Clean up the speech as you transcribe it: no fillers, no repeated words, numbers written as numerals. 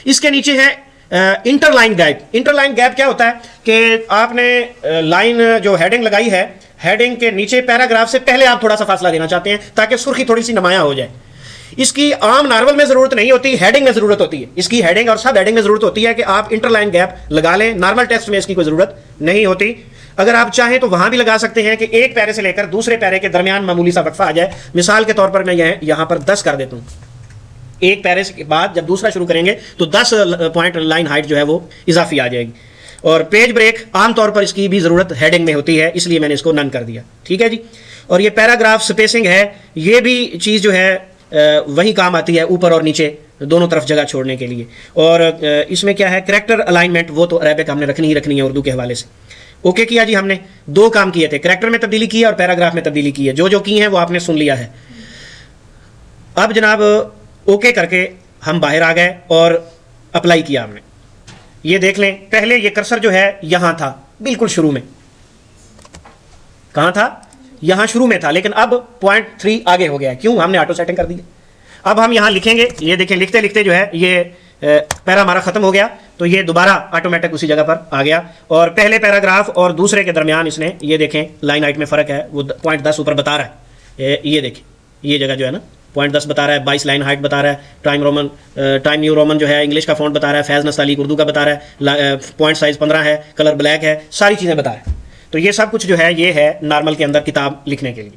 इसके नीचे है इंटरलाइन गैप। इंटरलाइन गैप क्या होता है कि आपने लाइन जो हेडिंग लगाई है, हेडिंग के नीचे पैराग्राफ से पहले आप थोड़ा सा फासला देना चाहते हैं ताकि सुर्खी थोड़ी सी नुमाया हो जाए। इसकी आम नॉर्मल में जरूरत नहीं होती, हेडिंग में जरूरत होती है। इसकी हेडिंग और सब हेडिंग में जरूरत होती है कि आप इंटरलाइन गैप लगा लें। नॉर्मल टेक्स्ट में इसकी कोई जरूरत नहीं होती। अगर आप चाहें तो वहां भी लगा सकते हैं कि एक पैरे से लेकर दूसरे पैरे के दरमियान मामूली सा वक्फा आ जाए। मिसाल के तौर पर मैं यहां पर 10 कर देता हूं। एक पैरे के बाद जब दूसरा शुरू करेंगे तो 10 पॉइंट लाइन हाइट जो है वो इजाफी आ जाएगी। और पेज ब्रेक आमतौर पर इसकी भी जरूरत हेडिंग में होती है, इसलिए मैंने इसको नन कर दिया। ठीक है जी। और ये पैराग्राफ स्पेसिंग है, ये भी चीज़ जो है वही काम आती है, ऊपर और नीचे दोनों तरफ जगह छोड़ने के लिए। और इसमें क्या है, करैक्टर अलाइनमेंट, वो तो अरेबिक हमने रखनी ही रखनी है उर्दू के हवाले से। ओके किया जी, हमने 2 काम किए थे, करैक्टर में तब्दीली की है और पैराग्राफ में तब्दीली की है। जो जो की है वो आपने सुन लिया है। अब जनाब ओके करके हम बाहर आ गए और अप्लाई किया हमने। ये देख लें, पहले ये कर्सर जो है यहां था, बिल्कुल शुरू में। कहां था? यहां शुरू में था, लेकिन अब 0.3 आगे हो गया है। क्यों? हमने ऑटो सेटिंग कर दी है। अब हम यहां लिखेंगे, ये देखें, लिखते लिखते जो है ये पैरा हमारा खत्म हो गया, तो ये दोबारा ऑटोमेटिक उसी जगह पर आ गया। और पहले पैराग्राफ और दूसरे के दरमियान इसने, ये देखें लाइन हाइट में फर्क है, वो 0.10 ऊपर बता रहा है। ये देखें, ये जगह जो है ना 0.10 बता रहा है, 22 लाइन हाइट बता रहा है। टाइम न्यू रोमन जो है इंग्लिश का फॉन्ट बता रहा है, फैज़ नस्तालीक उर्दू का बता रहा है, पॉइंट साइज 15 है, कलर ब्लैक है, सारी चीज़ें बता रहा है। तो ये सब कुछ जो है ये है नॉर्मल के अंदर किताब लिखने के लिए।